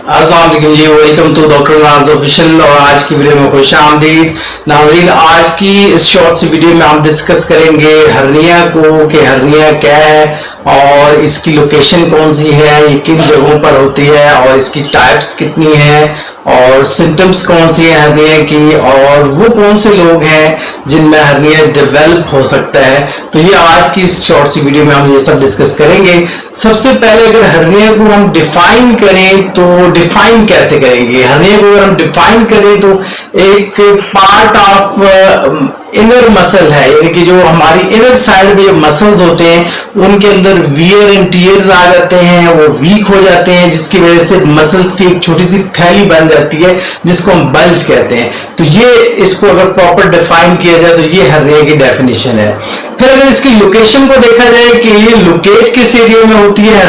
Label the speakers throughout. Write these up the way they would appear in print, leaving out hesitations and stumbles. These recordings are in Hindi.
Speaker 1: अस्सलाम वालेकुम जी, वेलकम टू डॉक्टर नाज ऑफिशियल। और आज की वीडियो में खुश आमदीद नाज़रीन। आज की इस शॉर्ट सी वीडियो में हम डिस्कस करेंगे हर्निया को कि हर्निया क्या है और इसकी लोकेशन कौन सी है, ये किन जगहों पर होती है और इसकी टाइप्स कितनी है और सिम्टम्स कौन सी है हर्निया की, और वो कौन से लोग हैं जिनमें हर्निया डेवलप हो सकता है। तो ये आज की इस शॉर्ट सी वीडियो में हम ये सब डिस्कस करेंगे। सबसे पहले अगर हर्निया को हम डिफाइन करें तो डिफाइन कैसे करेंगे? हर्निया को अगर हम डिफाइन करें तो एक पार्ट ऑफ इनर मसल है, यानी कि जो हमारी इनर साइड में जो मसल्स होते हैं उनके अंदर वियर एंड टीयर्स आ जाते हैं, वो वीक हो जाते हैं, जिसकी वजह से मसल्स की एक छोटी सी थैली बन जाती है जिसको हम बल्ज कहते हैं। तो ये इसको अगर प्रॉपर डिफाइन किया जाए तो ये हर्निया की डेफिनेशन है। फिर अगर इसकी लोकेशन को देखा जाए कि ये लोकेट किस एरिया में होती है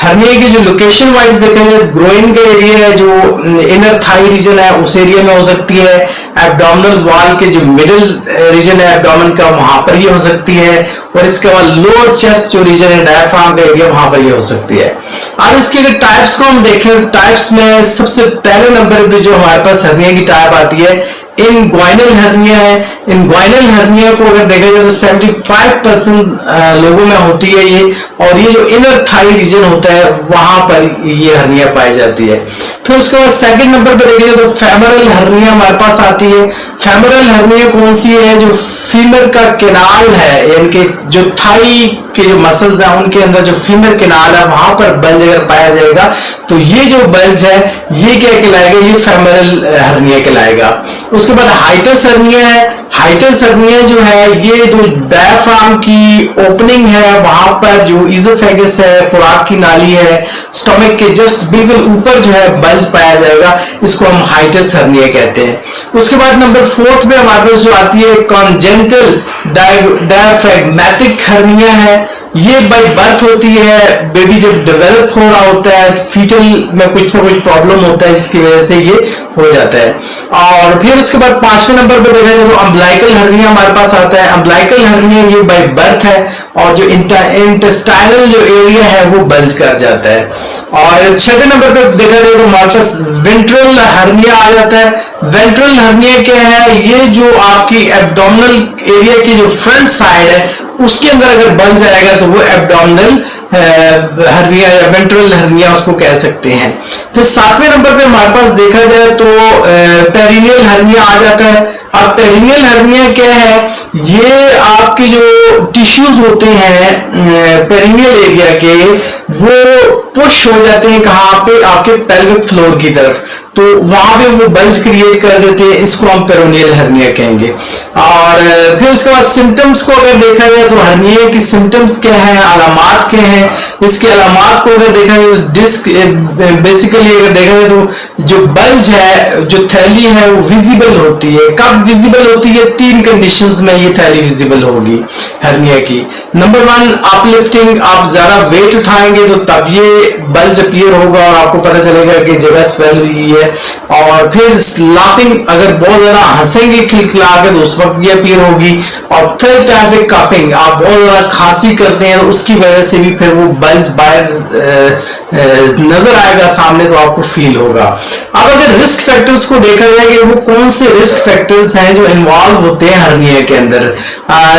Speaker 1: हर्निया की जो लोकेशन वाइज देखा जाए, ग्रोइन का एरिया है जो इनर थाई रीजन है उस एरिया में हो सकती है। एब्डोमिनल वॉल के जो मिडिल रीजन है एब्डोमेन का, वहां पर ये हो सकती है। और इसके बाद लोअर चेस्ट जो रीजन है डायफ्राम का एरिया, वहां पर ये हो सकती है। अब इसके अगर टाइप्स को हम देखें, टाइप्स में सबसे पहले नंबर पे जो हमारे पास हर्निया की टाइप आती है इनग्वाइनल हर्निया है। इनग्वाइनल हर्निया को अगर देखा जाए तो 75% लोगों में होती है ये, और ये जो इनर थाई रीजन होता है वहां पर ये हर्निया पाई जाती है। फिर उसके बाद सेकंड नंबर पर देखा जाए तो फेमरल हर्निया हमारे पास आती है। फेमरल हर्निया कौन सी है? जो फीमर का केनाल है, यानी कि जो थाई के जो मसल्स हैं उनके अंदर जो फीमर केनाल है वहां पर बल्ज अगर पाया जाएगा तो ये जो बल्ज है ये क्या कहलाएगा? ये फेमरल हर्निया कहलाएगा। उसके बाद हाइटस हर्निया है। हाइटस हर्निया जो है ये जो डायफ्राम की ओपनिंग है वहां पर जो इजोफेगस है, खुराक की नाली है, स्टमक के जस्ट बिल्कुल ऊपर जो है बल्ज पाया जाएगा, इसको हम हाइटस हर्निया कहते हैं। उसके बाद नंबर 4 पे हमारे पास जो आती है कॉन्जेनिटल डायफ्रैग्मेटिक हर्निया है। ये बाय बर्थ होती है, बेबी जब डेवलप हो रहा होता है फीटल में कुछ ना कुछ प्रॉब्लम होता है जिसकी वजह से ये हो जाता है। और फिर उसके बाद 5वें नंबर पर देखा जाए तो अम्बलाइकल हर्निया हमारे पास आता है। अम्बलाइकल हर्निया ये बाय बर्थ है और जो इंटेस्टाइनल जो एरिया है वो बल्ज कर जाता है। और 6वें नंबर पर देखा जाए तो हमारे पास वेंट्रल हर्निया आ जाता है। वेंट्रल हर्निया क्या है? ये जो आपकी एब्डोमिनल एरिया की जो फ्रंट साइड है उसके अंदर अगर बल्ज आएगा तो वो एब्डोमिनल हर्निया या वेंट्रल हर्निया उसको कह सकते हैं। फिर 7वें नंबर पे हमारे पास देखा जाए तो पेरिनियल हर्निया आ जाता है। अब पेरिनियल हर्निया क्या है? ये आपके जो टिश्यूज होते हैं पेरिनियल एरिया के वो पुश हो जाते हैं कहाँ पे? आपके पेल्विक फ्लोर की तरफ, तो वहां पे वो बल्ज क्रिएट कर देते हैं, इसको हम पेरोनियल हर्निया कहेंगे। और फिर उसके बाद सिम्टम्स को अगर देखा जाए तो हर्निया की सिम्टम्स क्या है, अलामात क्या है? इसके अलामात को अगर देखा जाए तो डिस्क बेसिकली अगर देखा जाए तो जो बल्ज है, जो थैली है वो विजिबल होती है। कब विजिबल होती है? 3 कंडीशंस में ये थैली विजिबल होगी हर्निया की। नंबर 1 अपलिफ्टिंग, आप ज्यादा वेट उठाएंगे तो तब ये बल्ज अपीयर होगा और आपको पता चलेगा कि जगह स्वेल हुई है। और फिर लाफिंग, अगर बहुत ज्यादा हंसेंगे खिलखिला के तो उस वक्त ये अपीयर होगी। और थर्ड टाइम पे कफिंग, आप बहुत ज्यादा खांसी करते हैं उसकी वजह से भी फिर वो बल्ज बाहर नजर आएगा सामने तो आपको फील होगा। अब अगर रिस्क फैक्टर्स को देखा जाए कि वो कौन से रिस्क फैक्टर्स हैं जो इन्वॉल्व होते हैं हर्निया के अंदर,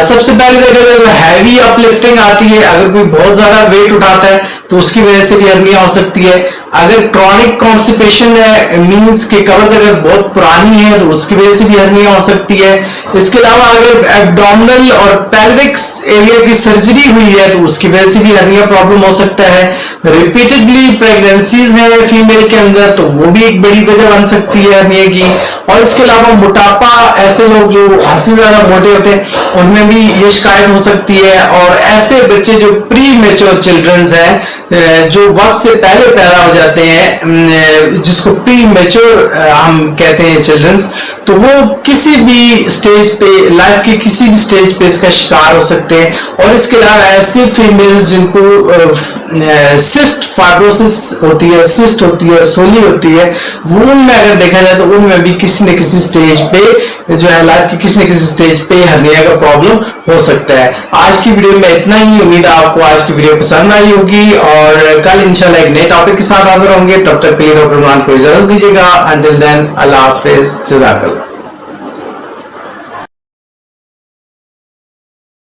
Speaker 1: सबसे पहले देखा जाए तो हैवी अपलिफ्टिंग आती है। अगर कोई बहुत ज्यादा वेट उठाता है तो उसकी वजह से भी हर्निया हो सकती है। अगर क्रॉनिक कॉन्स्टिपेशन है, मींस के कब्ज अगर बहुत पुरानी है तो उसकी वजह से भी हर्निया हो सकती है। इसके अलावा अगर एब्डोमिनल और पेल्विक एरिया की सर्जरी हुई है तो उसकी वजह से भी हर्निया प्रॉब्लम हो सकता है। रिपीटेडली प्रेगनेंसीज है फीमेल के अंदर तो वो भी एक बड़ी वजह बन सकती है हर्निया की। और इसके अलावा मोटापा, ऐसे लोग जो हद से ज्यादा मोटे होते हैं उनमें भी ये शिकायत हो सकती है। और ऐसे बच्चे जो प्री मेच्योर चिल्ड्रंस हैं, जो वक्त से पहले पैदा हो जाते हैं, जिसको प्री मेच्योर हम कहते हैं चिल्ड्रंस, तो वो किसी भी स्टेज पे, लाइफ के किसी भी स्टेज पे इसका शिकार हो सकते हैं। और इसके अलावा ऐसे फीमेल्स जिनको सिस्ट फाइब्रोसिस होती है, सिस्ट होती है, सोली होती है, वो उनमें अगर देखा जाए तो उनमें भी किसी न किसी स्टेज पे जो है लाइफ की किसी न किसी स्टेज पे हर्निया का प्रॉब्लम हो सकता है। आज की वीडियो में इतना ही। उम्मीद है आपको आज की वीडियो पसंद आई होगी और कल इंशाल्लाह एक नए टॉपिक के साथ हाजिर होंगे। तब तक के लिए डॉक्टर मान को इजाजत दीजिएगा। अंटिल देन अल्लाह हाफिज, जज़ाकल्लाह।